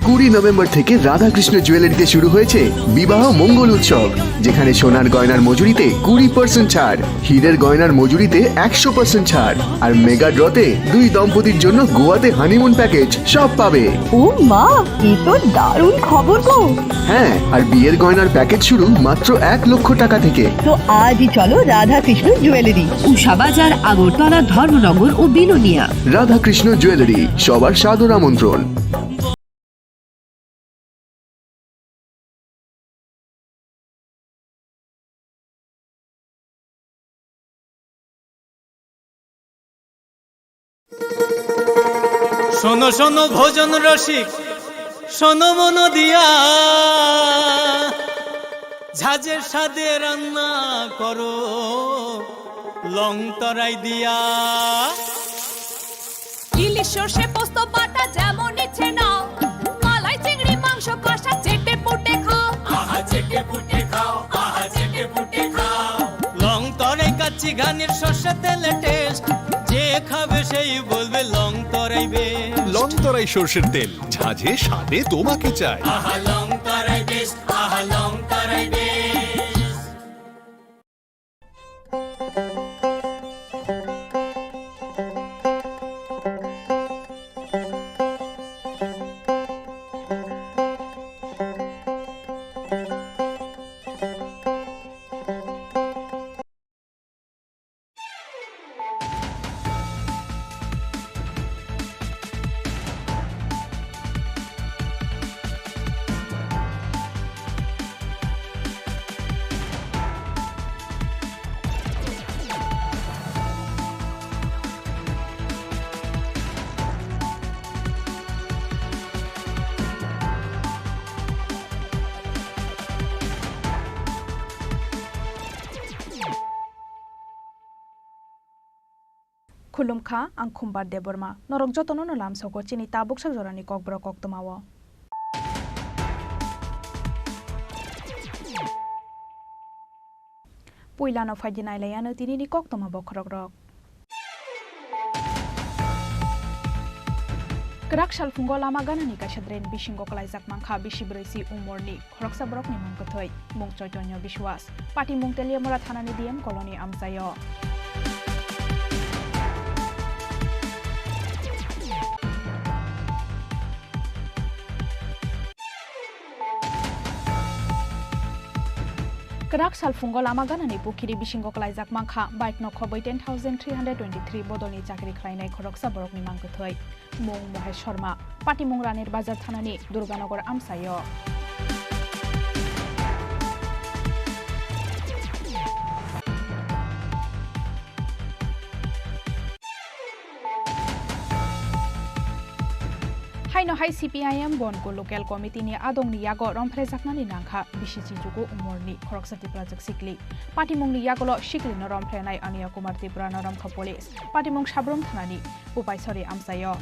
20 November থেকে রাধাকৃষ্ণ জুয়েলারিতে শুরু হয়েছে বিবাহ মঙ্গল উৎসব, যেখানে সোনার গয়নার মজুরিতে 20% ছাড়, হীরের গয়নার মজুরিতে 100% ছাড়, আর মেগা ড্রতে 2 দম্পতির জন্য গোয়াতে হানিমুন প্যাকেজ সব পাবে। ও মা, এই তো দারুণ খবর গো। হ্যাঁ, আর বিয়ের গয়নার প্যাকেজ শুরু মাত্র 1 লক্ষ টাকা থেকে। তো আজই চলো রাধাকৃষ্ণ জুয়েলারি, উষাবাজার, আগরতলা, ধর্মনগর ও বিলোনিয়া। রাধাকৃষ্ণ জুয়েলারি, সবার সাদর আমন্ত্রণ। শোনো শোনো ভোজন রসিক, শোনো মন দিয়া, ঝাঁঝের সাদে রান্না করো লং তরাই দিয়া। ইলিশ সর্ষে পোস্ত বাটা যেমন ইচ্ছে নাও, মালাই চিংড়ি মাংস কষা চেটে পুটে খাও, আহা চেটে পুটে খাও, আহা চেটে পুটে খাও। লং তরাই কাচ্চি ঘানির সর্ষে তেলে টেস্ট, যে খাবে সেই বলবে লং তরাই বেশ। লং তরাই সর্ষের তেল, ঝাঁঝে স্বাদে তোমাকে চাই। আহা লং তরাই বেশ, আহা লং তরাই বেশ। खुलुमखा आं खुम्बार देबरमा नरक जतन नलाम सको चिनी ताबुक सजरानि kokborok koktomawo पुइलानो फाइदिनाय लायानो तिनिनि koktoma bokrok rok Kerak salfungo lama ganani kasadren bisingo kalaijak mangkha bisibrisi umorni khoroksa borokni mangkothoi mung Chaitonyo Biswas pati mung Teliamora thanani DM koloni amsayo Kerak salfungo lama ganani pukiri bisingo kalaijak mangkha bike no khoboi 10,323 bodolni chakri khlainai khoroksa borokni mangkothoi mung Mohesh Sharma pati mung Ranir Bazar thanani Durganogor amsayo Haino hai CPIM bonko local committee ni adongni yago romphrejaknani nangkha bisichi jugo umorni khoroksati project sikli patimungni yagolo sikli no romprenai Aniya Kumar Tripura no romkha police patimung sabrom thanani upaisori amsayo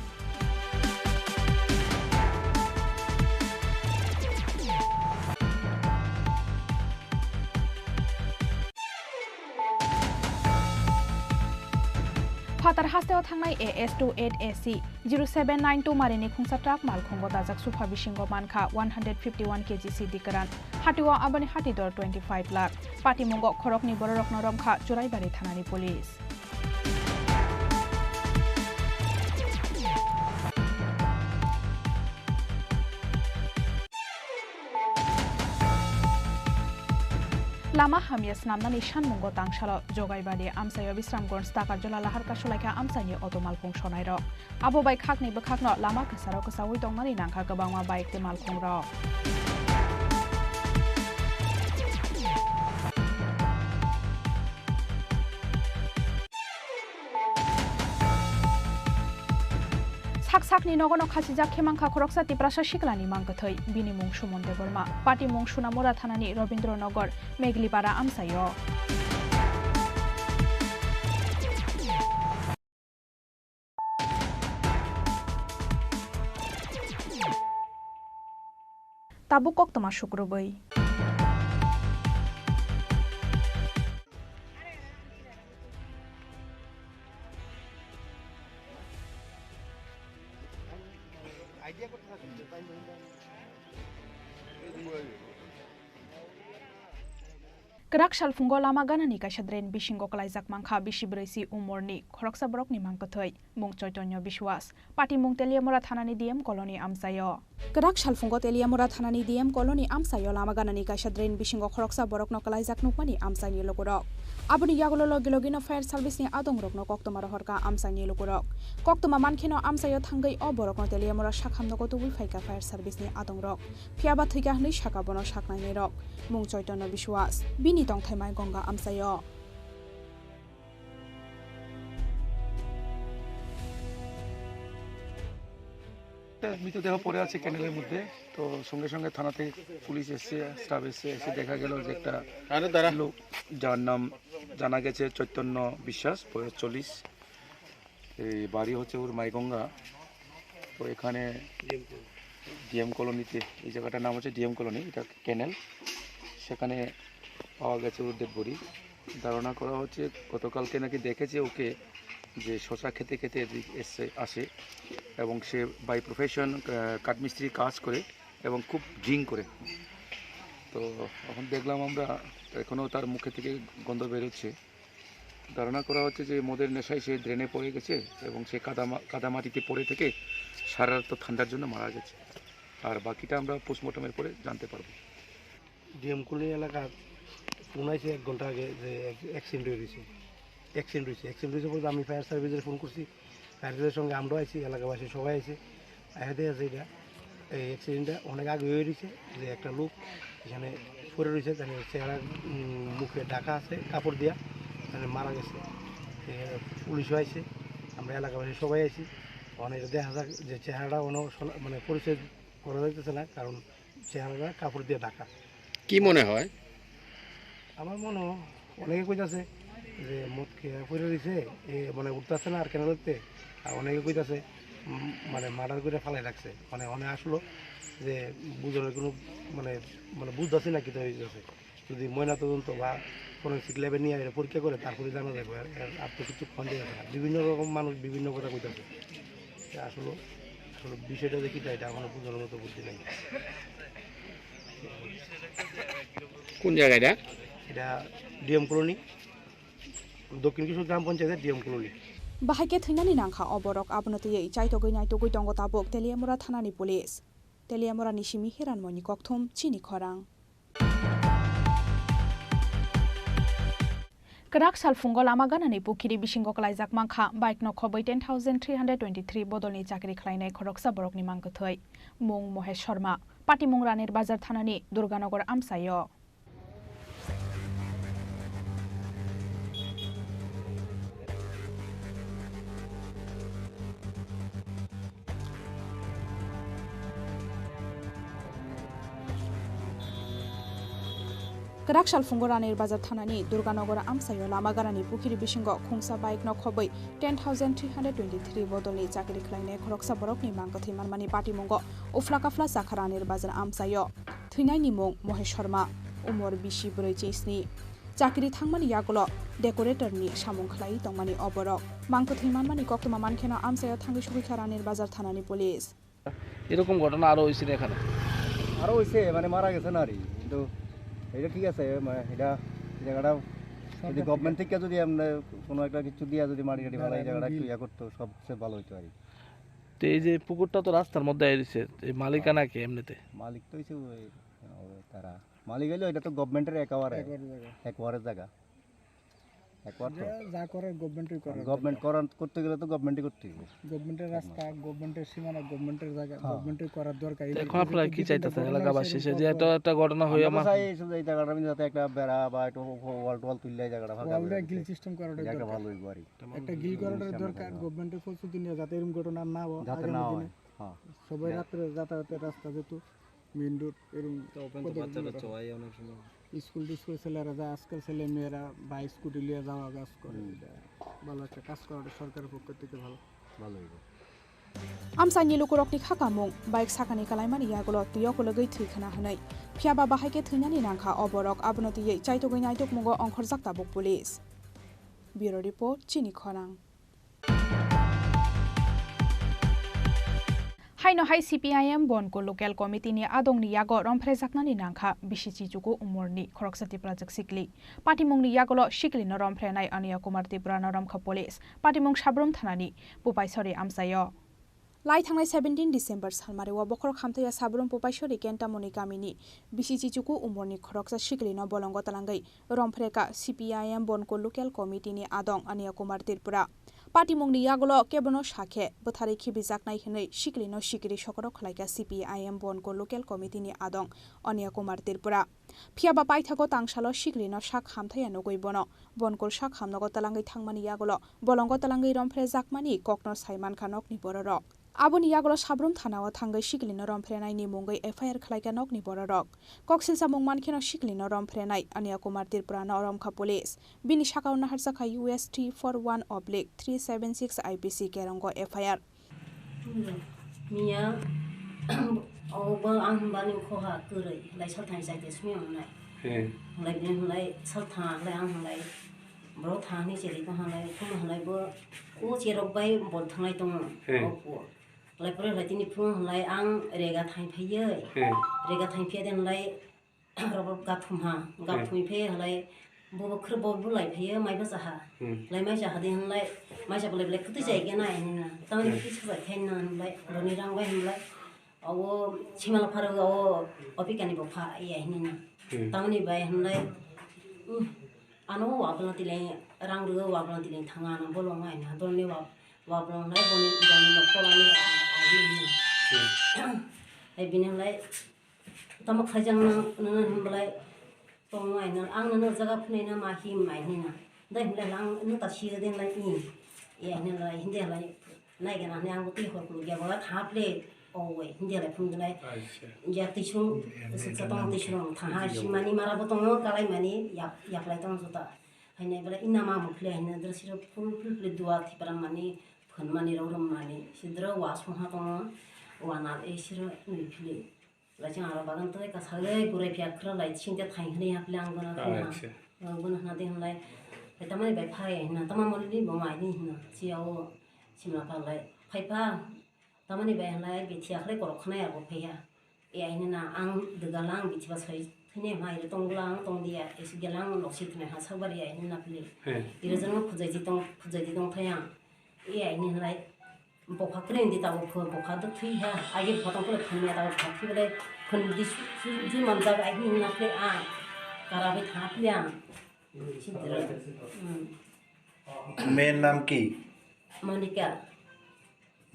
Fatar hasteo thangnai AS28AC 0792 marini khungsa truck malkhongo dajak sufa bisingo mankha 151 kg CD karan hatiwa abani hatidor 25 lakh patimungo khorokni bororokno romkha Churaibari thanani police Lama hamias namnani shanmungo tangsalo jogaibadi amsayo Bisramgons takarjola lahar kasulaika amsani otomalkhung sonairok abo bai khakni bekhakno lama kesaro kesawi tongnani nangkha gobangma bike te malkhung rok Sakni nogono khasijak khemangkha khoroksa tiprasa shiklani mangkothoi bini mung Sumonde Borma pati mung Sunamora thanani Robindranagar Meglipara amsayo Tabuk koktoma shukruboi idea Kerak salfunggo lama ganani kasadren bisingo kalaijak mangkha bisi breisi umorni khoroksa borokni mangkothoi mung Chaitonyo Biswas pati mung Teliamora thanani DM koloni amsayo Kerak salfunggo Teliamora thanani DM koloni amsayo lama ganani kasadren bisingo khoroksa borokno kalaijak nukmani amsaini lokorok aboni yagolo logino fire service ni adong rokno koktoma rohorka amsaini lokorok koktoma mankheno amsayo thangai o borokno Teliamora sakhamno gotubui faika fire service ni adong rok phiaba thika hnui saka bono saknai rok mung Chaitonyo Biswas bini tong thaimai gongga amsayo মৃতদেহ পড়ে আছে ক্যানেলের মধ্যে তো সঙ্গে সঙ্গে থানাতে police এসে staff এসে দেখা গেল যে একটা লোক যার নাম জানা গেছে চৈতন্য বিশ্বাস বয়স 40 এই বাড়ি হচ্ছে ওর মাইগঙ্গা তো এখানে ডিএম কলোনিতে এই জায়গাটার নাম হচ্ছে ডিএম কলোনি এটা ক্যানেল সেখানে পাওয়া গেছে ওর ডেড বডি ধারণা করা হচ্ছে গতকালকে নাকি দেখেছে ওকে যে শশা খেতে খেতে এসে আসে এবং সে বাই প্রফেশন কাঠমিস্ত্রি কাজ করে এবং খুব ড্রিঙ্ক করে তো এখন দেখলাম আমরা এখনও তার মুখে থেকে গন্ধ বেরোচ্ছে ধারণা করা হচ্ছে যে মদের নেশায় সে ড্রেনে পড়ে গেছে এবং সে কাদামাটিতে পড়ে থেকে সারা রাত ঠান্ডার জন্য মারা গেছে আর বাকিটা আমরা পোস্টমর্টমের পরে জানতে পারবো ডিএমকুলি এলাকার শোনাইছে 1 ঘন্টা আগে যে অ্যাক্সিডেন্ট হয়েছে বলতে আমি ফায়ার সার্ভিসে ফোন করছি ফায়ার সার্ভিসের সঙ্গে আমরাও আইছি এলাকাবাসী সবাই আইছে আয়াতে আছে এটা এই অ্যাক্সিডেন্টটা অনেক আগে হয়ে রয়েছে যে একটা লোক এখানে পড়ে রয়েছে তাহলে চেহারা মুখে ঢাকা আছে কাপড় দিয়া তাহলে মারা গেছে পুলিশও আইছে আমরা এলাকাবাসী সবাই আইছি অনেক দেখা যাক যে চেহারাটা মানে পরিচয় করা যাইতেছে না কারণ চেহারাটা কাপড় দিয়ে ঢাকা কি মনে হয় আমার মনে হয় অনেকে কইতাছে যে মদ খেয়ে পড়ে রয়েছে মানে উঠতেছে না আর কেন উঠতে আর অনেকে কইতাছে মানে মার্ডার করে ফালাই রাখছে মানে অনেক আসলো যে বুঝানোর কোনো মানে বুঝতেছে না কিতা হয়েছে যদি ময়না তদন্ত বা ফরেন্সিক ল্যাবে নিয়ে পরীক্ষা করে তারপরে জানা যাবে আর তো কিছু খন্ডে যাবে না বিভিন্ন রকম মানুষ বিভিন্ন কথা কইতাছে আসলে বিষয়টা দেখি এটা আমার বুঝানোর মতো বুদ্ধি নেই কোন জায়গাটা এটা ডিএম কলোনি দক্ষিণ কিশোর গ্রাম পঞ্চায়েতের DM colony Bahake thinani nangkha oborok abonotiyei chaitogoi naitogoi tongo tabok Teliamora thanani police Teliamora nishimi hiranmoni kokthum chini khorang Kerak salfungo lama ganani pukhiri bisingo kalaijak mangkha bike no khoboi 10323 bodolni chakri khlainai khoroksa borokni mangkothoi mung Mohesh Sharma pati mung Ranir Bazar thanani Durganagar amsayo Kerak salfungo Ranir Bazar thanani Durganagar amsayo lama ganani pukhiri bisingo khungsa bike no khoboi 10323 bodolni chakri khlainai khoroksa borokni mangkothoi manmani pati mungo uflakafla sakha Ranir Bazar amsayo thinaini mung Mohesh Sharma umor 24 chakri thangmani yagolo decorator ni samung khlai tongmani oborok mangkothoi manmani koktoma mankheno amsayo thangi sugikha Ranir Bazar thanani police এরকম ঘটনা আরো হয়েছে এখানে আরও হয়েছে মানে মারা গেছে না রে কিন্তু এটা ঠিক আছে মানে এটা জায়গাটা যদি গভর্নমেন্ট থেকে যদি আমরা কোনো একটা কিছু দিয়া যদি মাটি টাটি ফেলা এই জায়গাটা একটু ইয়া করতো সবচেয়ে ভালো হইতো আর তো এই যে পুকুরটা তো রাস্তার মধ্যে এসেছে এই মালিকানা কি এমনিতে মালিক তো হয়েছে ওই তারা মালিক হইলো এটা তো গভর্নমেন্টের একবারের জায়গা একবার তো যা করে গভর্নমেন্টই করে গভর্নমেন্ট করতে গেলে তো গভর্নমেন্টই করতে হবে গভর্নমেন্টের রাস্তা গভর্নমেন্টের সীমানা গভর্নমেন্টের জায়গা গভর্নমেন্টই করার দরকার এখন আপনারা কি চাইতেছেন এলাকাবাসী যে এত একটা ঘটনা হয়ে আমার এই জায়গাটা যাতে একটা বেড়া বা একটু ওয়াল টোয়াল তুললে জায়গাটা ফাঁকা গিল সিস্টেম করার জায়গা ভালো হইব আর একটা গিল করার দরকার গভর্নমেন্টের প্রস্তুতি নিয়ে যাতে এরকম ঘটনা না হয় যাতে না হয় হ্যাঁ সবাই রাত্রে যাতায়াতের রাস্তা যেত মেইন রোড এরকম বাচ্চারা চড়াই অনেক সময় স্কুল ছেলেরা যায় আজকাল ছেলে মেয়েরা বাইক স্কুটি নিয়ে যাওয়া কাজ করে ভালো একটা কাজ করাটা সরকারের পক্ষ থেকে ভালো হইব Amsani lukurokni khakamung bike sakani kalaimani yagolo tiyokologai thikana hanai phiaba bahake thunani nangkha oborok abonotiyei chaitogoi naitok mungo ongkhorjak tabok police Bureau Report chini khorang Haino hai CPIM bonko local committee ni adong ni yago romphre jakna ni nangkha bisichi jugo umorni khoroksati project sikli patimung ni yagolo sikli no romphre nai ania kumar tipra no romkha police patimung sabrum thanani pupaisori amsayo lai thangnai 17 December salmare wa bokhor khamthaya sabrum pupaisori kentamoni kamini bisichi jugo umorni khoroksa sikli no bolongo talangai romphre ka CPIM bonko local committee ni adong ania kumar tipra patimungni yagolo kebono sakhe bothari khibijaknai hinai siklino sikri sokoro khalaika CPIM bonko local committee ni adong ania kumar tirpura phiaba paithago tangsalo siklino sak hamthaya nogoi bono bonkol sak hamnago talangai thangmani yagolo bolongo talangai romphre jakmani kokno saiman khanok ni bororok aboni yagolo sabrum thanao thangai siklino romphrenai ni mungai FIR khalaika nok ni bororok koksilsa mungman kheno siklino romphrenai ania kumar tirpura no romkha police bini sakao naharjaka US 341/376 IPC kerongo FIR Mia over unbanning koha guri like sometimes I guess me on like them like sultan like bro tani cheri to like come like bo o chero bai bon thangai tong like pro like ni pro like ang rega thai pheye rega thai phe den like rob ga thum ha ga thui phe like bo khre bo bu lai phe mai ba sa like mai ja den like mai ja bole like tu jai ge na ni na ta ni ki chha thai na like roni rang bai like awo chimala pharo awo opikani bo pha ai ni na ta ni bai like ano wa bla ti le rang ru wa bla ti le thanga na bo lo ngai na don le wa bla na boni no ko la ni ai ni ai bin like tamak khajang na like tong ngai na ang na jaga phne na ma hi mai ni na dai le lang nu ta shi den lai ni ye ni lai hindi lai nai ga na yang ti ho ku ge ba tha ple owe hindi lai phung lai ya ti chung sa tong ti chung tha ha shi mani mara bo tong ka lai mani ya lai tong su ta hai nei bala ina ma mu ple na dra si ro phul ple dua thi para mani phun mani ro rom mani sidra wa su ha tong wa na e si ro ni ple la chang ara bagan to ka sa le ku re phya khra lai ching te thai hne hap lang gona na gona na de lai ai ta mai bai phai na ta ma mo ni bo mai ni na chi ao chim la pa lai phai pa ta ma ni bai lai bi thia khle ko khna ya bo phe ya e ai na ang de ga lang bi chiba sai thne mai re tong lang tong dia e si gelang lo si thne ha sa bari ai na ple i re jang phujai ji tong thaya e ai ni lai bộ phật cái này tao phun bộ phật tức thi ha ai cái phật tao cái phun này tao phật thi cái đây phun đi chứ mà ra cái gì nó cái cara với tháp liền xin được মেয়ের নাম কি? Monica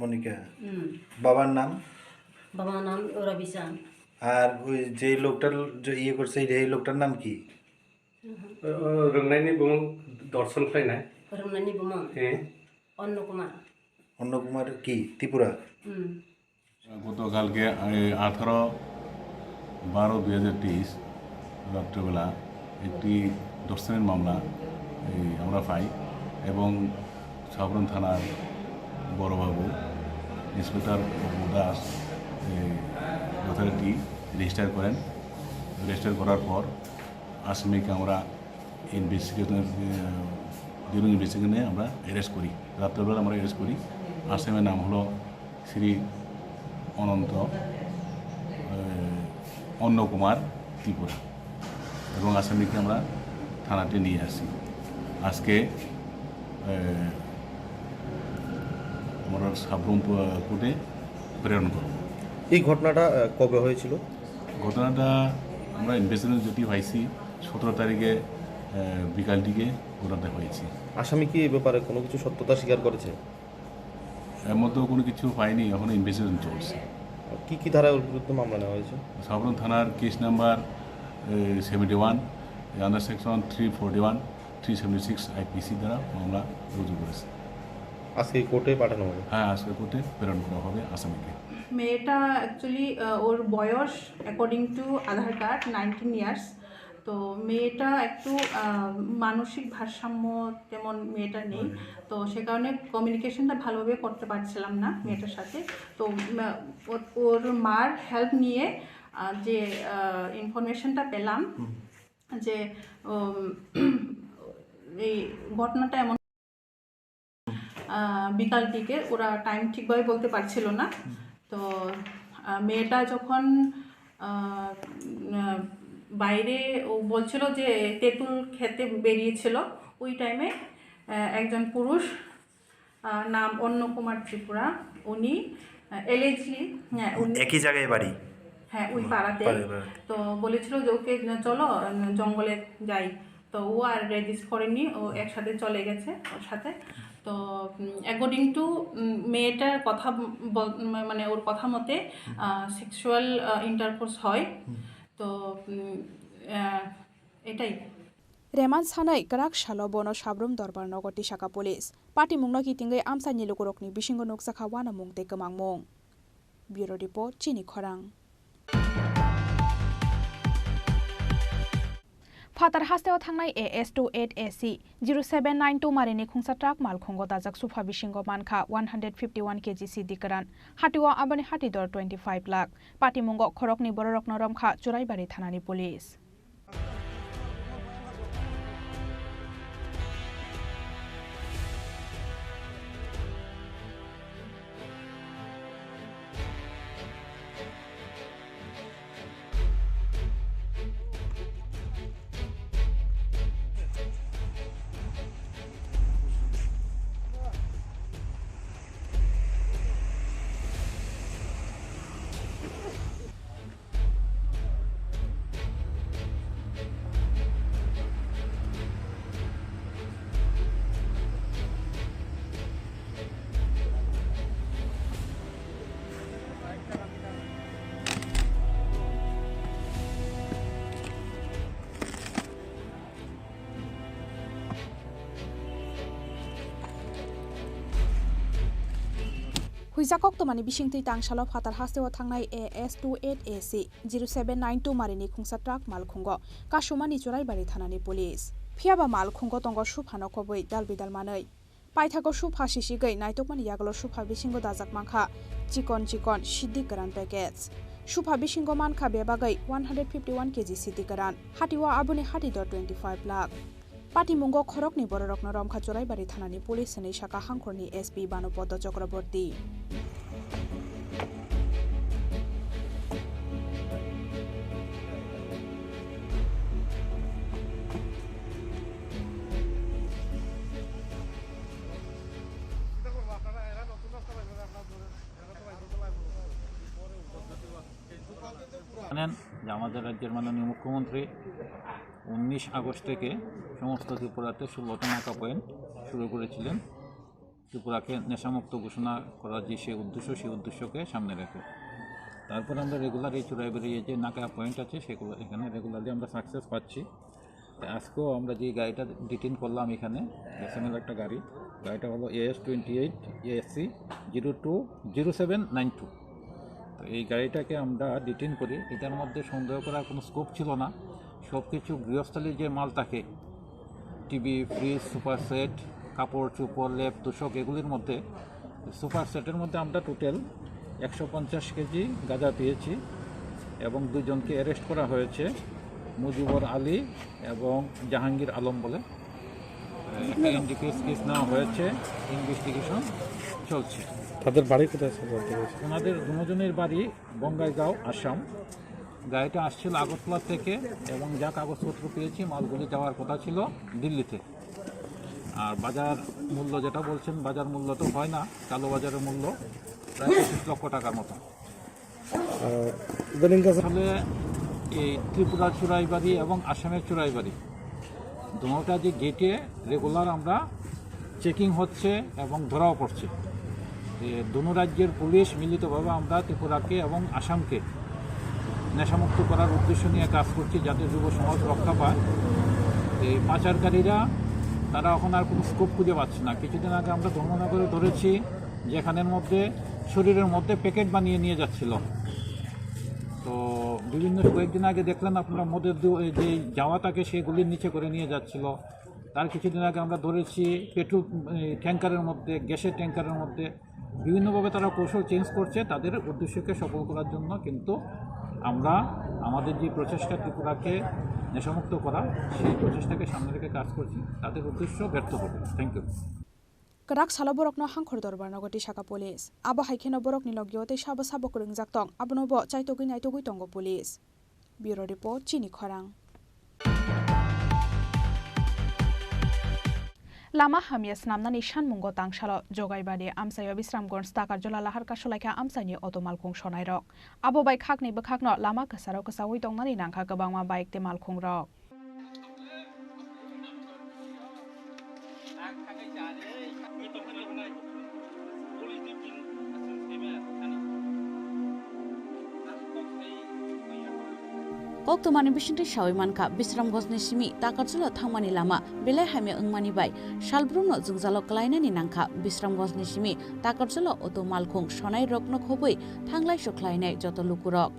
Monika. বাবার নাম? বাবার নাম রবিশান। আর ওই যে লোকটার যে ইয়ে করছে এই লোকটার নাম কি? রংনাইনি বুমং দর্শন খাইনাই রংনাইনি বুমং অন্য কুমার। অন্য কুমার কি ত্রিপুরা? গতকালকে 18/12/2023 রাত্রেবেলা একটি দর্শনের মামলা আমরা পাই এবং সাবরুম থানার বড়বাবু ইন্সপেক্টর অপু দাস যথারীতি রেজিস্টার করেন। রেজিস্টার করার পর আসামিকে আমরা ইনভেস্টিগেশনে আমরা অ্যারেস্ট করি। রাত্রেবেলা আমরা অ্যারেস্ট করি। আসামির নাম হলো শ্রী অন্য কুমার ত্রিপুরা এবং আসামিকে আমরা থানাতে নিয়ে আসি। আজকে আমরা সাবরুম কোর্টে প্রেরণ করব। এই ঘটনাটা কবে হয়েছিল? ঘটনাটা আমরা ইনভেস্টিগেশন যেটি পাইছি 17 তারিখে বিকাল দিকে ঘটনাটা হয়েছে। আসামি কি এ ব্যাপারে কোনো কিছু সত্যতা স্বীকার করেছে? এর মধ্যেও কোনো কিছু পাইনি, এখন ইনভেস্টিগেশন চলছে। কি কি ধারায় ওর বিরুদ্ধে মামলা নেওয়া হয়েছে? সাবরুম থানার case number 71 under section 341 376 IPC দ্বারা মামলা রুজু করেছে। আজকে কোর্টে পাঠানো হবে? হ্যাঁ, আজকে কোর্টে প্রেরণ করা হবে আসামিকে। মেয়েটা অ্যাকচুয়ালি ওর বয়স according to Aadhaar card 19 years. তো মেয়েটা একটু মানসিক ভারসাম্য যেমন মেয়েটা নেই, তো সে কারণে কমিউনিকেশনটা ভালোভাবে করতে পারছিলাম না মেয়েটার সাথে। তো ওর মার হেল্প নিয়ে যে ইনফরমেশনটা পেলাম যে এই ঘটনাটা এমন বিকাল দিকে, ওরা টাইম ঠিকভাবে বলতে পারছিল না, তো মেয়েটা যখন বাইরে ও বলছিল যে তেঁতুল খেতে বেরিয়েছিল, ওই টাইমে একজন পুরুষ নাম অন্য কুমার ত্রিপুরা, উনি এলিজলি একই জায়গায় বাড়ি, হ্যাঁ ওই পাড়াতে, তো বলেছিল যে ওকে চলো জঙ্গলে যাই। তো ও আর রেজিস্ট করেনি, ও একসাথে চলে গেছে ওর সাথে। তো অ্যাকর্ডিং টু মেয়েটার কথা মানে ওর কথা মতে সেক্সুয়াল ইন্টারকোর্স হয়। তো এটাই रेमान सानै कराक शालो बोनो साब्रुम दरबार नगरति शाखा पुलिस पार्टी मुंगनो कितिंगै आमसानि लोकरकनि बिसिंगो नोकसाखा वाना मुंगते कमांग मुं ब्यूरो रिपोर्ट चिनी खरां। फातार हास्तेआव थांनाय AS28 AC 0792 मारिनि खुंसा ट्राक मालखंगो दाजाक सुफा बिसिंगो मानखा 151 kg CD गोरान हाटिवा आबानि हाटि दर 25 लाख पार्टी मुंगो खरकनि बररक नरमखा चुराइबारि थानानि पुलिस। हुइजाकक तमानि बिसिंथै तांसालो फातार हास्तेआव थांनाय AS28 AC 0792 मारिनि खुंसा ट्राक मालखुंग कासुमानि चुराइबारि थानानि पुलिस फियाबा मालखुंग तंग सुफानो खबै दालबिदाल मानै पाइथाको सुफा सिसिगै नाइतकमानि यागलो सुफा बिसिंगो दाजाक मांखा चिकन सिद्धि गोरान पैकेज सुफा बिसिंगो मानखा बेबागै 151 kg सिद्धि गोरान हाटिवा आबुनि हाटि दर 25 लाख पार्टी मुंगो खरकनि बररक नरमखा चुराइबारि थानानि पुलिस सनै शाखा हांखरनि SP बानुपद चक्रवर्ती। জানেন যে আমাদের রাজ্যের মাননীয় মুখ্যমন্ত্রী 19 আগস্ট থেকে সমস্ত ত্রিপুরাতে 16টা নাকা পয়েন্ট শুরু করেছিলেন ত্রিপুরাকে নেশামুক্ত ঘোষণা করার যে সেই উদ্দেশ্যকে সামনে রেখে। তারপর আমরা রেগুলার এই চুরাইবাড়ি যে নাকা পয়েন্ট আছে সেগুলো এখানে রেগুলারলি আমরা সাকসেস পাচ্ছি। আজকেও আমরা যে গাড়িটা ডিটেইন করলাম এখানে এসএমএল একটা গাড়িটা হলো AS28 AC 0792। তো এই গাড়িটাকে আমরা ডিটেইন করি, এটার মধ্যে সন্দেহ করার কোনো স্কোপ ছিল না। সব কিছু গৃহস্থলীর যে মাল থাকে টিভি, ফ্রিজ, সুপার সেট, কাপড় চোপড়, লেপ তোষক, এগুলির মধ্যে সুপার সেটের মধ্যে আমরা টোটাল 150 কেজি গাঁজা পেয়েছি এবং দুজনকে অ্যারেস্ট করা হয়েছে, মুজিবর আলী এবং জাহাঙ্গীর আলম বলে। একটা ইন্ডিকেট কেস নেওয়া হয়েছে, ইনভেস্টিগেশন চলছে। তাদের বাড়ি কোথায়? ওনাদের দুজনের বাড়ি বঙ্গাইগাঁও, আসাম। গাড়িটা আসছিল আগরতলা থেকে এবং যা কাগজপত্র পেয়েছি মালগুলি যাওয়ার কথা ছিল দিল্লিতে। আর বাজার মূল্য যেটা বলছেন, বাজার মূল্য তো হয় না, কালো বাজারের মূল্য প্রায় 25 লক্ষ টাকার মতো। আসলে এই ত্রিপুরার চুরাইবাড়ি এবং আসামের চুরাইবাড়ি দুটা যে গেটে রেগুলার আমরা চেকিং হচ্ছে এবং ধরাও পড়ছে। দুনো রাজ্যের পুলিশ মিলিতভাবে আমরা ত্রিপুরাকে এবং আসামকে নেশামুক্ত করার উদ্দেশ্য নিয়ে কাজ করছি, যাতে যুব সমাজ রক্ষা পায়। এই পাচারকারীরা তারা এখন আর কোনো স্কোপ খুঁজে পাচ্ছে না। কিছুদিন আগে আমরা ধর্মনগরে ধরেছি, যেখানের মধ্যে শরীরের মধ্যে প্যাকেট বানিয়ে নিয়ে যাচ্ছিল। তো বিভিন্ন কয়েকদিন আগে দেখলেন আপনারা মদের যে জাওয়াটাকে সেগুলির নিচে করে নিয়ে যাচ্ছিল। তার কিছুদিন আগে আমরা ধরেছি পেট্রোল ট্যাঙ্কারের মধ্যে, গ্যাসের ট্যাঙ্কারের মধ্যে। বিভিন্নভাবে তারা কৌশল চেঞ্জ করছে তাদের উদ্দেশ্যকে সফল করার জন্য। কিন্তু আমরা আমাদের যে প্রচেষ্টা ত্রিপুরাকে নেশামুক্ত করা, সেই প্রচেষ্টাকে সামনে রেখে কাজ করছি, তাদের উদ্দেশ্য ব্যর্থ হবে। Thank you. Kerak salo borok no hangkhor dorbar no goti saka police. Abo haikeno borok ni logyo te sabo sabo kurungjak tong abono bo chaitogui naitogui tongo police. Bureau report Chini Khorang. Lama hamia snamnani shanmungo tangsalo jogaibadi amsayo Bisramgons takarjola lahar kasolaika amsani auto malkhung sonai rok. Abo bai khakni bekhakno lama kasaro kasawi tongnani nangkha gabangma bike te malkhung rok. Koktomani bisingti shawi manka Bisramgonsni simi takarjula thangmani lama belai haime ungmani bai salbrumno jungjalo klainani nangkha Bisramgonsni simi takarjula auto malkhung sonai rokno khoboi thanglai sokhlainai joto lukurok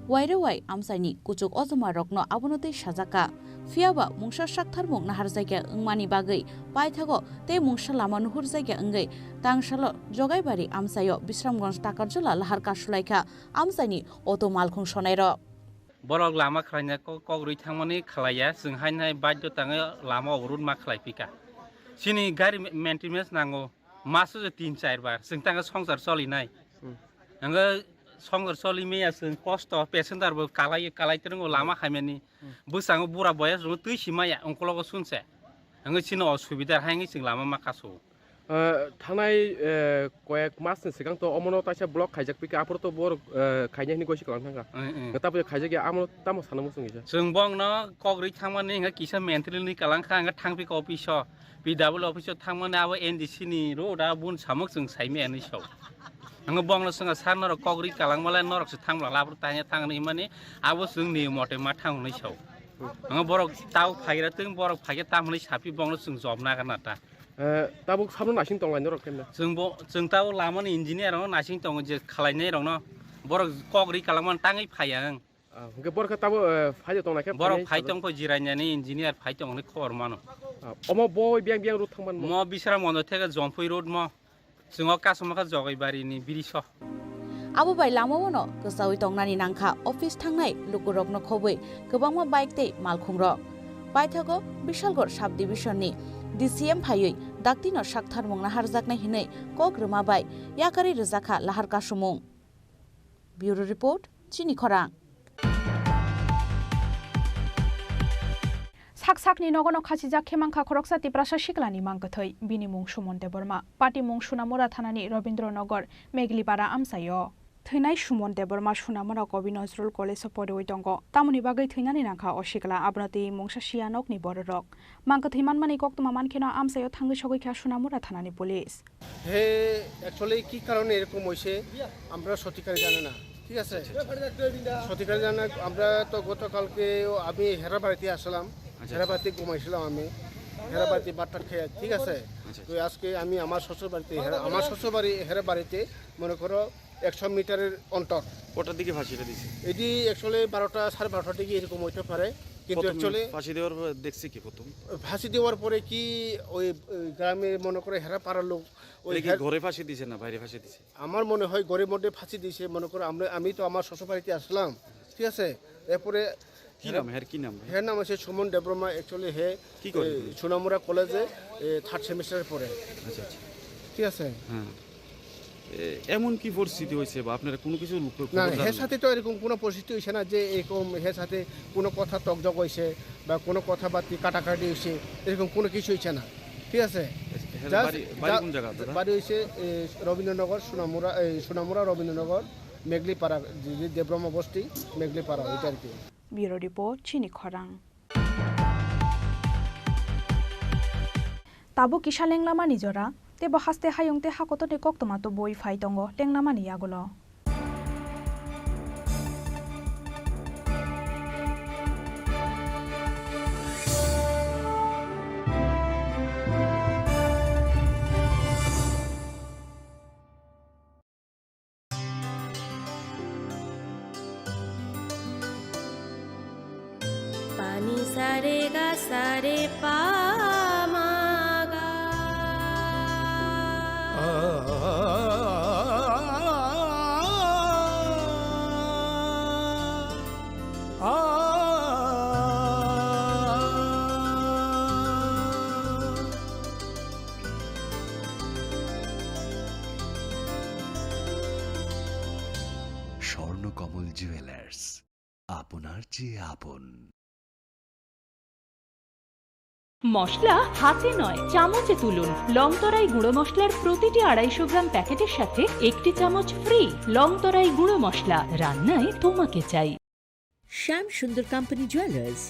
waire wai amsaini kuchuk ojoma rokno abonote sajaka fiaba mungsa saktharmung nahar jaiga ungmani bagai paithago te mungsa lama nuhur jaiga ungai tangsalo jogaibari amsayo Bisramgons takarjula lahar kasulaika amsaini auto malkhung sonai rok Borok lama khalanya kogrui thangmani khalaya जों हायनाय बाध्य ताङो लामा अवरुद मा खलायफिका सिनि गारि maintenance नांगौ मासो 3-4 बार जों ताङो संसार सलिनाय आङो संसार सलिमेया जों कष्ट पेसेन्जारबो कालायतरंगो लामा खायमानि बोसाङो बुरा बया जों तैसिमाया अंकलगो सुनसे आङो सिनो असुबिदा हायङि जों लामा माखासो थानाय कयेक मासनि सिगां तो अमनो ताइसा ब्लक खायजाक पिका आपर तो बर खायनायनि गयसि खालाम थांगा गताबो खायजाक आमनो तामो सानमो संगिजा जों बंनो कग्रि थांमानि इंगा किसा मेन्टेलनि कालांखा इंगा थांपिक अफिस पिडाबल अफिस थांमानि आबो एनडीसी नि रोडा बुन सामक जों साइमेनि सौ आङो बंनो संगा सानर कग्रि कालांमाला नरकसो थांब्ला लाब्र ताया थांनि माने आबो जोंनि मटे मा थांनि सौ आङो बरक ताव फाइरा तों बरक फाइया तामनि सापि बंनो जों जब नागारनाता ताबो सामनो नासिं तंलायनो रखेन जों ताव लामानि इन्जिनियर नासिं तंग जे खालायनाय रंनो बरक कग्रि कालांमान ताङै फाया गे बरक ताबो फाइजा तंनायखे बरक फाइतंग फो जिरायनानै इन्जिनियर फाइतंनि खबर मानो अमो बय बियां बियां रुट थांमान म बिसरा मनो थेगा जम्फै रोड म जोंङो कासमाखा जगाइबारिनि बिरिस abo bai lamono gosawi tongnani nangkha office thangnai lukurokno khoboi gobangma bike tei malkhungrok paithago Bishalgor sub division ni DCM phaioi daktino saktharmung na harjaknai hinai kokruma bai yakari rjakha lahar kasumung Bureau report Chini Khorang Sakni nogono khachijak khemangkha khoroksa tiprasa shiklani mangkathoi bini mung Sumonte Borma party mung Sunamura thanani Robindranagar Meglipara amsayo Thainai Sumonte Borma Sunamura Kobi Nazrul College podoi tongo tamuni bagai thainani nangkha osikla abnati mungsa sianok ni borok mangkathoi manmani koktuma mankhena amsayo thangui sogoi kha Sunamura thanani police হে actually কি কারণে এরকম হইছে আমরা সঠিকভাবে জানি না ঠিক আছে সঠিকভাবে জানা আমরা তো গতকালকে আমি হেরাবাড়িতে আসলাম হেরাবাড়িতে ঘুমাইছিলাম আমি হেরাবাড়িতে বাট্টা খেয়ে ঠিক আছে তো আজকে আমি আমার শ্বশুর বাড়ি হেরাবাড়িতে মনে করো 100 মিটারের অন্তর কটার দিকে ফাঁসিটা দিছে এটি অ্যাকচুয়ালি 12টা 12:30টার দিকে এরকম হইতে পারে কিন্তু অ্যাকচুয়ালি ফাঁসি দেওয়ার দেখছি কি প্রথম ফাঁসি দেওয়ার পরে কি ওই গ্রামে মনে করে হেরা পাড়ার লোক ওই ঘরে ফাঁসি দিছে না বাইরে ফাঁসি দিছে আমার মনে হয় ঘরের মধ্যে ফাঁসি দিছে মনে করো আমি তো আমার শ্বশুরবাড়িতে আসলাম ঠিক আছে এরপরে কি নাম হের নাম আছে সুমন দেববর্মা অ্যাকচুয়ালি হে কি করে সোনামুড়া কলেজে 3rd সেমিস্টারে পড়ে আচ্ছা ঠিক আছে হ্যাঁ এমন কি পরিস্থিতি হয়েছে বা আপনারা কোনো কিছু না এর সাথে তো এরকম কোনো পরিস্থিতি হয়েছে না যে এরকম এর সাথে কোনো কথা তকজক হয়েছে বা কোনো কথাবার্তা কাটাকাটি হয়েছে এরকম কোনো কিছু হয়েছে না ঠিক আছে বাড়ি হয়েছে রবীন্দ্রনগর সোনামুড়া রবীন্দ্রনগর মেঘলিপাড়া দেবব্রহ্ম বস্তি মেঘলিপাড়া ওইটা আর কি Bureau report Chini Khorang Tabo kisha lenglama nijora te bahaste hayongte hakoto te koktoma to boi phai tongo lenglama ni yagulo Pani sare ga sare pa ma ga Swarnakamal jewellers, আপনার চেয়ে আপন। মশলা হাতে নয় চামচে তুলুন। লংতরাই গুঁড়ো মশলার প্রতিটি 250 গ্রাম প্যাকেটের সাথে 1টি চামচ ফ্রি। লংতরাই গুঁড়ো মশলা, রান্নায় তোমাকে চাই। শ্যাম সুন্দর কোম্পানি জুয়েলার্স,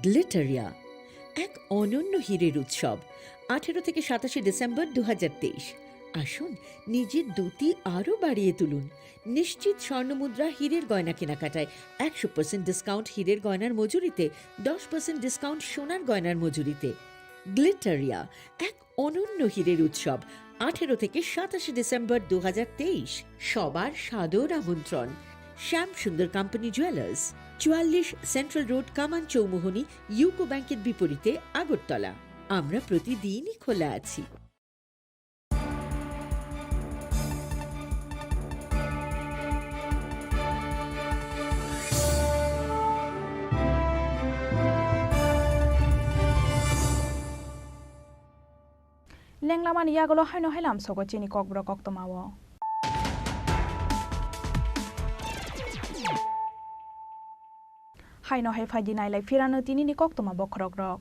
গ্লিটারিয়া, এক অনন্য হীরের উৎসব। 18 থেকে 27 ডিসেম্বর 2023। আসুন নিজের দ্যুতি আরও বাড়িয়ে তুলুন। নিশ্চিত স্বর্ণমুদ্রা হীরের গয়না কেনাকাটায় 100% ডিসকাউন্ট হীরের গয়নার মজুরিতে, 10% ডিসকাউন্ট সোনার গয়নার মজুরিতে। গ্লিটারিয়া, এক অনন্য হীরের উৎসব। 18 থেকে 27 ডিসেম্বর 2023। সবার সাদর আমন্ত্রণ। শ্যাম সুন্দর কোম্পানি জুয়েলার্স, 44 সেন্ট্রাল রোড, কামান চৌমুহনী, ইউকো ব্যাংকের বিপরীতে, আগরতলা। আমরা প্রতিদিনই খোলা আছি। লেংলামান ইয়াগুলো হাইনো হাইলাম সগো চিনি ককব্রক অক্তমাও হাইনো হাই ফাইদি নাইলাই ফিরানো তিনিনি কক্তমা বখরক রক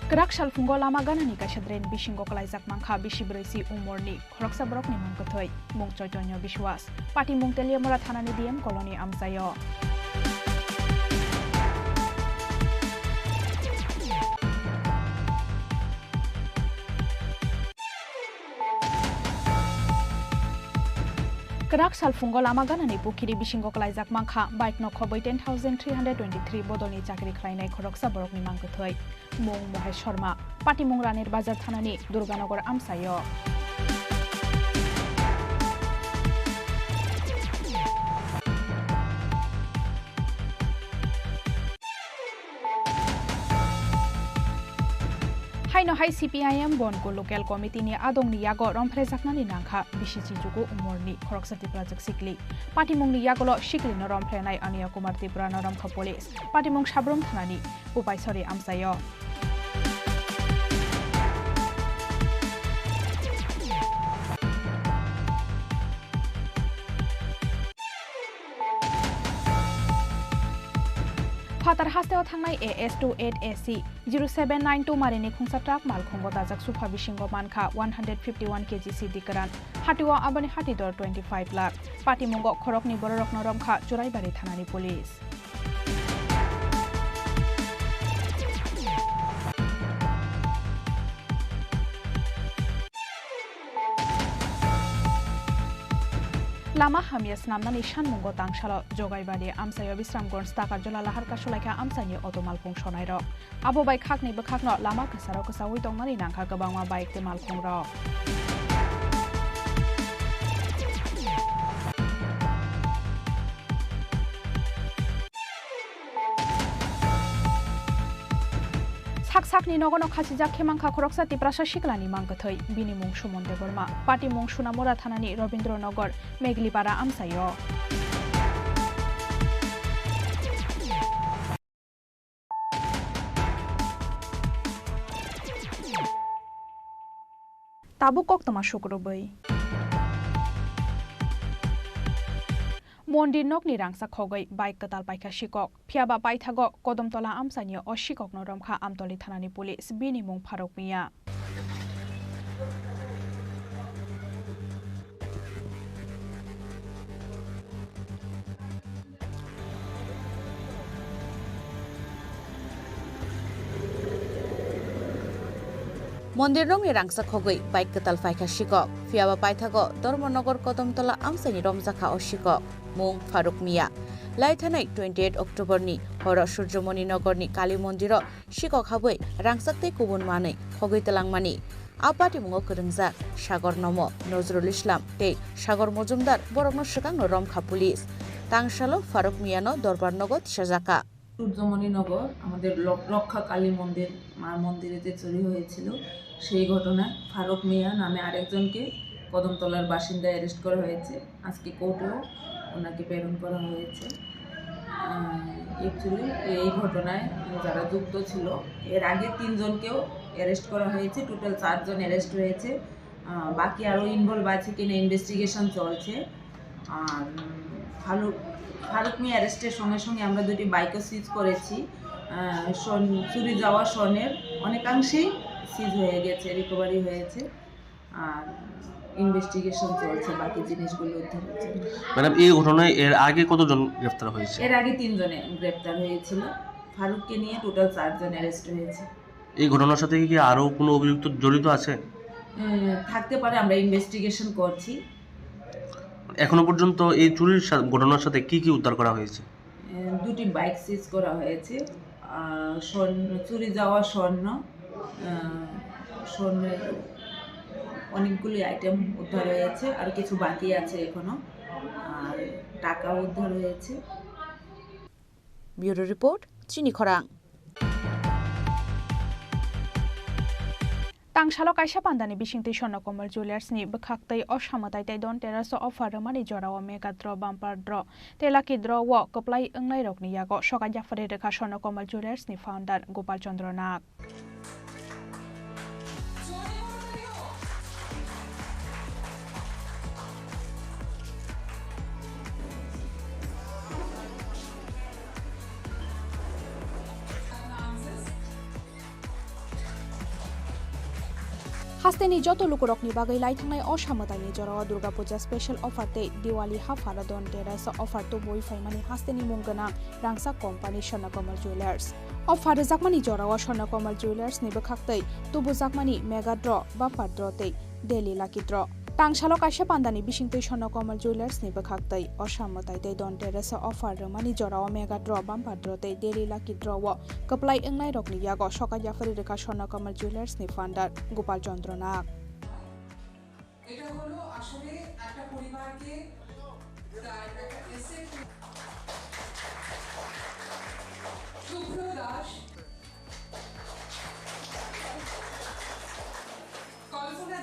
Kerak salfunggo lama ganani kasadren bisinggo kalaizak mangkha bisi berisi umurni khoroksa borokni mangkothoi mung choitonyo biswas pati mung teliamora thanani diem koloni amsayo Kerak salfunggo lama ganani pukiri bisinggo kalaizak mangkha bike no khoboi 10323 bodolni chakri khlainai khoroksa borokni mangkothoi mung Mohesh Sharma pati mung Ranir Bazar thanani Durganogor amsayo Haino hai CPIM bonko local committee ni adong ni yago romphre jaknani nangkha bisichi jugo umorni khoroksa tipra jak sikli patimung ni yago lo sikli no romphre nai aniya kumar tipra no romkha police patimung sabrum thanani upaisori amsayo Fatar hasteo thangnai AS28AC 0792 marini khungsa truck malkhongo dajak sufa bisingo mankha 151 kg CD karan hatiwa abani hati dor 25 lakh patimungo khorokni bororok noromkha Choraibari thanani police Lama hamias namnani shanmungo tangshalo jogaibari amsayo bisramgons takarjola lahar kasolaika amsani otomalkhung sonairok abo bai khakni bekhakno lama kasaro kasawi tongmani nangkha gabangma bike te malkhung rok Sakni nogono khachijak khemangkha khoroksa tiprasa shiklani mangkothoi bini mung Sumonde Borma pati mung Sunamura thanani Robindranagar Meglipara amsayo Tabu koktoma shukroboi Mondir nokni rangsa khogoi bike katal paikha shikok phiaba paithago Kodomtola amsani o shikok no romkha amtoli thanani police bini mung Farok Mia Mondir nongni rangsa khogoi bike katal paikha shikok phiaba paithago Dormonogar Kodomtola amsani romjakha o shikok mung Farok Mia Laithanai 28 October ni horo Surjomoni Nogor ni Kali Mondiro shikok haboi rangsakte kubun manai khogoi telangmani apati mungo keringjak Sagor Nomo Nozrul Islam tei Sagor Mojumdar borokno shikangno romkha police tangshalo Farok Mia no Dorbar Nogor tisajaka Surjamoni নগর আমাদের রক্ষা কালী মন্দির মার মন্দিরে যে চুরি হয়েছিল সেই ঘটনায় ফারুক মিয়া নামে আরেকজনকে কদমতলার বাসিন্দা অ্যারেস্ট করা হয়েছে আজকে কোর্টেও ওনাকে প্রেরণ করা হয়েছে অ্যাকচুয়ালি এই ঘটনায় যারা যুক্ত ছিল এর আগে 3 জনকেও অ্যারেস্ট করা হয়েছে টোটাল 4 জন অ্যারেস্ট হয়েছে বাকি আরও ইনভলভ আছে কিনা ইনভেস্টিগেশন চলছে। আর ফারুক মিয়া অ্যারেস্টের সঙ্গে সঙ্গে আমরা 2টি বাইকও সিজ করেছি। চুরি যাওয়া স্বর্ণের অনেকাংশেই সিজ হয়ে গেছে, রিকভারি হয়েছে। আর ইনভেস্টিগেশন চলছে বাকি জিনিসগুলো উদ্ধারের জন্য। ম্যাডাম, এই ঘটনায় এর আগে কতজন গ্রেফতার হয়েছে? এর আগে 3 জনে গ্রেপ্তার হয়েছিল। ফারুককে নিয়ে টোটাল 4 জন অ্যারেস্ট হয়েছে। এই ঘটনার সাথে কি আরও কোনো অভিযুক্ত জড়িত আছে? থাকতে পারে, আমরা ইনভেস্টিগেশন করছি। এখনো পর্যন্ত এই চুরির ঘটনার সাথে কি কি উদ্ধার করা হয়েছে? 2টি বাইক সিজ করা হয়েছে। চুরি যাওয়া স্বর্ণের অনেকগুলি আইটেম উদ্ধার হয়েছে, আর কিছু বাকি আছে এখনো, আর টাকাও উদ্ধার হয়েছে। ব্যুরো রিপোর্ট, চিনি খরাং। Tangshalo kaisa pandani bisingti Shona Komal Jewelers ni bekhaktai osamatai tai don terasa offer mani jorawa mega draw bumper draw telaki draw wa keplai engnai rok ni yago shoka jafari rekha Shona Komal Jewelers ni founder Gopal Chandra Nag. Hasteni joto lukurokni bagai lai thangnai osamatani jorawa Durga Puja special offer te Diwali hafara don terasa offer to boi faimani hasteni mungana rangsa company Shona Komal Jewelers. Offer jakmani jorawa Shona Komal Jewelers ni bekhaktai tubu jakmani mega draw bumper draw te daily lucky draw. Tangshalo kaisa pandani bisingtui Shona Komal Jewelers ni bekhaktai osamatai te don terasa offer mani jorawa mega draw bumper draw te daily lucky draw wa keplai engnai rok ni yago shoka jafari rekha Shona Komal Jewelers ni founder Gopal Chandra Nag. এটা হলো আসলে একটা পরিবারকে শুভ্র দাস, কল্পনা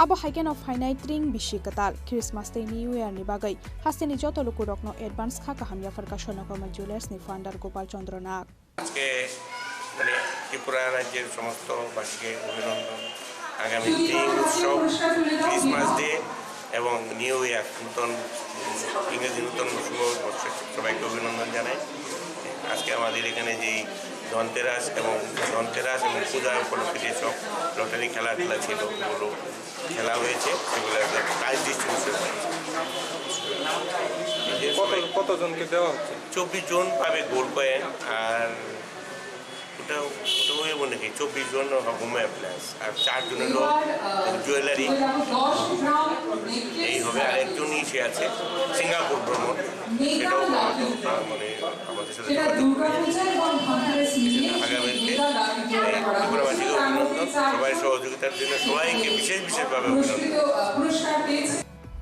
Abo haiken of hainai tring bishi katal Christmas day New Year ni bagai hasteni joto lukurokno advance kha kahamya farka Shona Komal Jewelers ni founder Gopal Chandra Nag. আজকে মানে ত্রিপুরা রাজ্যের সমস্ত বাসীকে অভিনন্দন। আগামী দিন উৎসব ক্রিসমাস ডে এবং নিউ ইয়ার নতুন ইংরেজি নতুন বর্ষে সবাইকে অভিনন্দন জানাই। আজকে আমাদের এখানে যেই ধনতেরাস এবং পূজা উপলক্ষে যেসব লটারি খেলাধুলা ছিল ওগুলো খেলা হয়েছে, সেগুলো একটা প্রাইজ ডিস্ট্রিবিউশন কতজনকে দেওয়া হচ্ছে? 24 জন পাবে গোল্ড কয়েন, আর ওটা মনে কি 24 জন হোম অ্যাপ্লায়েন্স, আর 4 জন হলো জুয়েলারি। এই হবে, আর একজন সে আছে সিঙ্গাপুর ভ্রমণ, সেটাও মানে আমাদের সাথে আগামীতে ত্রিপুরাবাসীকে অভিনন্দন, সবাই সহযোগিতার জন্য সবাইকে বিশেষভাবে অভিনন্দন।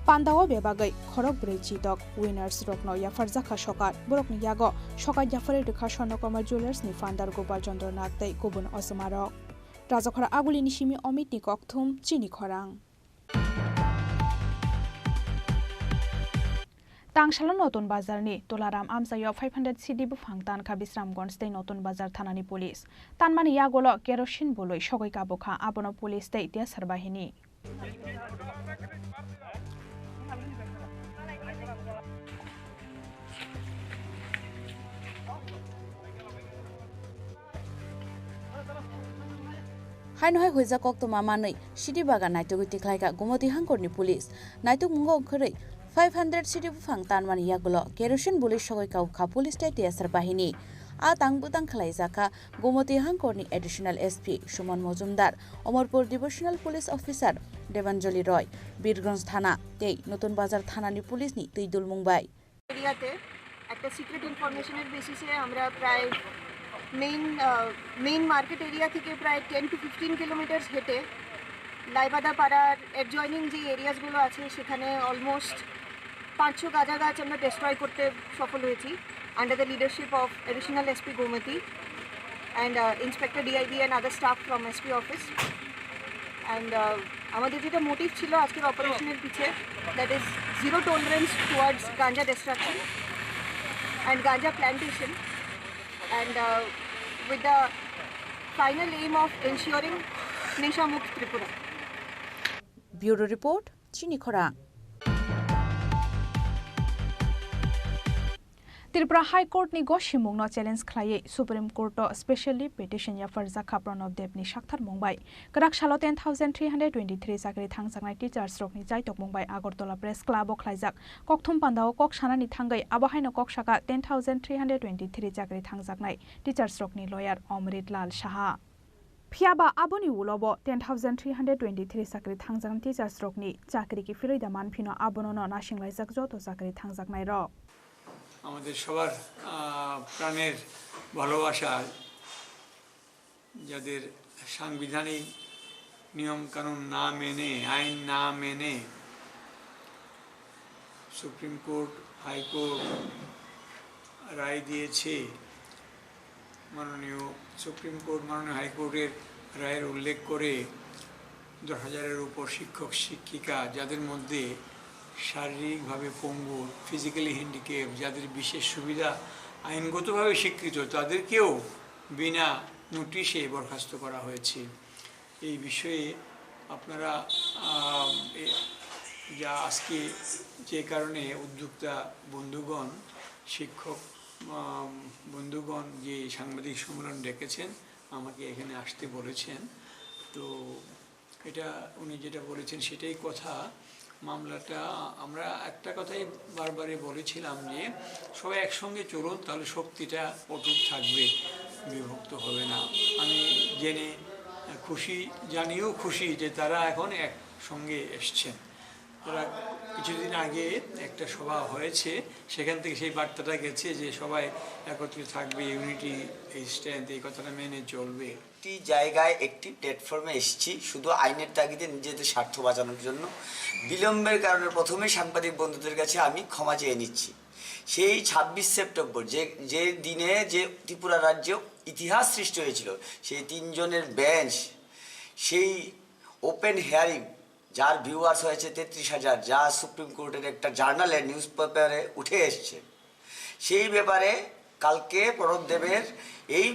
Pandawa bebagai khorok brechi dok winners rokno yafar jakha sokar borokni yago sokai jafari rekha Shona Komal Jewelers ni founder Gopal Chandra Nag tei kubun osmarok rajakhara agulini simi Amit ni kokthum chini khorang. Tangshalo Notun Bazar ni Tolaram Amsayo 500 CD bufang tan kha Bisramganj tei Notun Bazar thanani police tanmani yagolo kerosene boloi sogoi kabokha abono police tei desar bahini. Hainoi hoija kokto mamanoi Shidi baga naituk tiklaika Gomoti hangkorni police naituk mungo khorei 500 Shidi bufang tanmani yagulo kerosene boli sogoi kha police tai TSR bahini a tangbutang khlaijaka Gomoti hangkorni additional SP Suman Mojumdar Omorpur Divisional Police Officer Devanjali Roy Birganj Thana tei Notun Bazar Thanani police ni tuidul mungbai এরিয়াতে একটা secret ইনফরমেশনের বেসিসে আমরা প্রায় main market area থেকে প্রায় 10 to 15 kilometre হেঁটে লাইবাদা পাড়ার adjoining যে এরিয়াসগুলো আছে সেখানে অলমোস্ট 500 গাঁজা গাছ আমরা ডিস্ট্রয় করতে সফল হয়েছি under the leadership of additional SP Gomati and inspector DIB and other staff from SP office and আমাদের যেটা মোটিভ ছিল আজকের অপারেশনের পিছে that is zero tolerance towards ganja destruction and ganja plantation and with the final aim of ensuring Nisha Mukt Tripura. Bureau Report, Chini Khorang. Tripura High Court ni goshimung no challenge khlai Supreme Court to specially petition ya farza khapron of deb ni shakthar mungbai krak shalo 10323 sakri thangsangnai teachers rok ni jaitok mungbai Agartala Press Club o khlaijak kokthum pandao kok sanani thangai abahaino kok saka 10323 sakri thangjaknai teachers rok ni lawyer Omrit Lal Saha Phiaba aboni ulobo 10323 sakri thangjakn teachers rok ni chakri ki firoi da manphino abono no nasinglai jak joto sakri thangjaknai ro আমাদের সবার প্রাণের ভালোবাসা যাদের সাংবিধানিক নিয়ম কানুন না মেনে আইন না মেনে সুপ্রিম কোর্ট হাইকোর্ট রায় দিয়েছে মাননীয় সুপ্রিম কোর্ট মাননীয় হাইকোর্টের রায়ের উল্লেখ করে 10,000-এর উপর শিক্ষক শিক্ষিকা যাদের মধ্যে শারীরিকভাবে পঙ্গু ফিজিক্যালি হ্যান্ডিক্যাপ যাদের বিশেষ সুবিধা আইনগতভাবে স্বীকৃত তাদেরকেও বিনা নোটিশে বরখাস্ত করা হয়েছে এই বিষয়ে আপনারা যা আজকে যে কারণে উদ্যোক্তা বন্ধুগণ শিক্ষক বন্ধুগণ যে সাংবাদিক সম্মেলন ডেকেছেন আমাকে এখানে আসতে বলেছেন তো এটা উনি যেটা বলেছেন সেটাই কথা মামলাটা আমরা একটা কথাই বারবারই বলেছিলাম যে সবাই একসঙ্গে চলুন তাহলে শক্তিটা অটুট থাকবে বিভক্ত হবে না আমি জেনে খুশি জানিও খুশি যে তারা এখন একসঙ্গে এসছেন তারা কিছুদিন আগে একটা সভা হয়েছে সেখান থেকে সেই বার্তাটা গেছে যে সবাই একত্রে থাকবে ইউনিটি এই স্ট্রেংথ এই কথাটা মেনে চলবে একটি জায়গায় একটি প্ল্যাটফর্মে এসেছি শুধু আইনের তাগিদে নিজেদের স্বার্থ বাঁচানোর জন্য বিলম্বের কারণে প্রথমে সাংবাদিক বন্ধুদের কাছে আমি ক্ষমা চেয়ে নিচ্ছি সেই 26 সেপ্টেম্বর যে দিনে যে ত্রিপুরা রাজ্যে ইতিহাস সৃষ্টি হয়েছিল সেই 3 জনের বেঞ্চ সেই ওপেন হিয়ারিং যার ভিউয়ার্স হয়েছে 33,000 যা সুপ্রিম কোর্টের একটা জার্নালে নিউজ পেপারে উঠে এসছে সেই ব্যাপারে কালকে প্রণব দেবের এই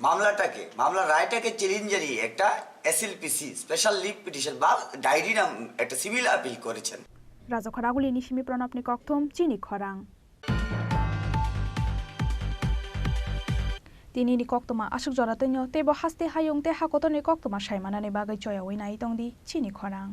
মামলার রায়টাকে চ্যালেঞ্জ জানিয়ে একটা এসএলপিসি স্পেশাল লিভ পিটিশন বা ডায়েরি নাম একটা সিভিল আপিল করেছেন রাজখরাগুলি নিশিমি প্রণবনি কক্থম চিনি খরাং তিনি ni koktoma asuk joratenyo tebo haste hayungte hakotoni koktoma saimanani bagai choya oinai tongdi chini khorang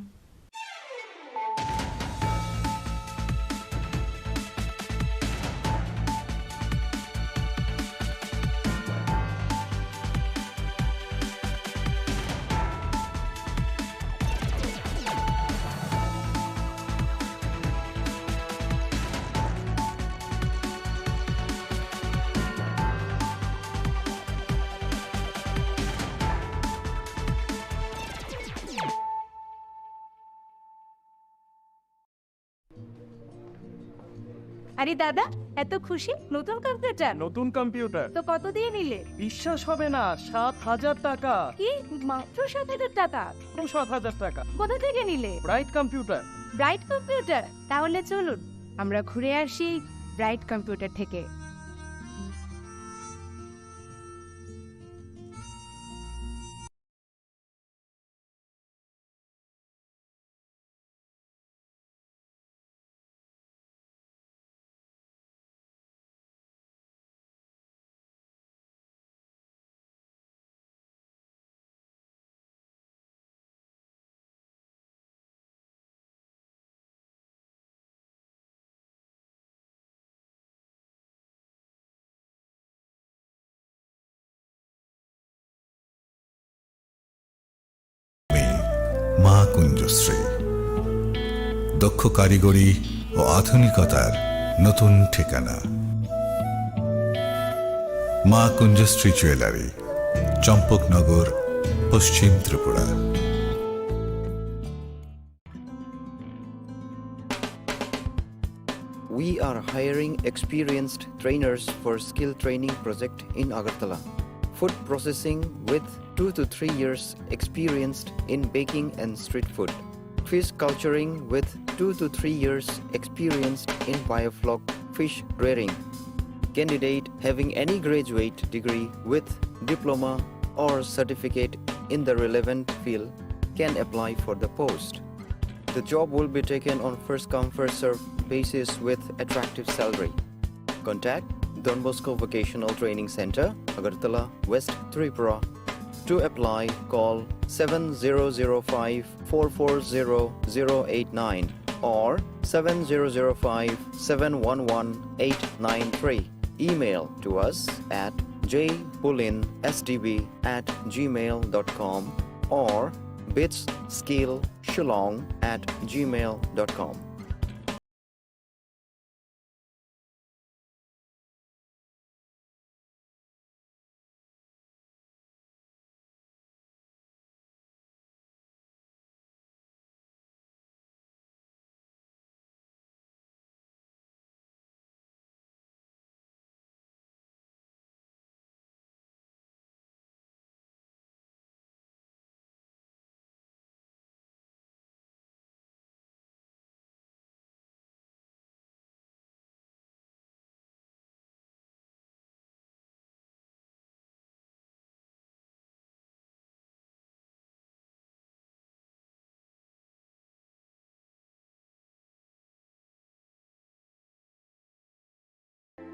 আরে দাদা এত খুশি নতুন কম্পিউটার তো কত দিয়ে নিলে বিশ্বাস হবে না 7,000 টাকা কি মাত্র 7,000 টাকা 7,000 টাকা কোথা থেকে নিলে ব্রাইট কম্পিউটার তাহলে চলুন আমরা ঘুরে আসি ব্রাইট কম্পিউটার থেকে মা কুঞ্জশ্রী দক্ষ কারিগরি ও আধুনিকতার নতুন ঠিকানা মা কুঞ্জশ্রী jewellery Champaknagar Paschim Tripura We are hiring experienced trainers for skill training project in Agartala. Food processing with 2 to 3 years experienced in baking and street food. Fish culturing with 2 to 3 years experienced in biofloc fish rearing. Candidate having any graduate degree with diploma, or certificate in the relevant field can apply for the post. The job will be taken on first-come, first-served basis with attractive salary. Contact Don Bosco Vocational Training Center, Agartala, West Tripura. To apply, call 7005-440-089 or 7005-711-893. Email to us at jpullinsdb@gmail.com or bitsskillshillong@gmail.com.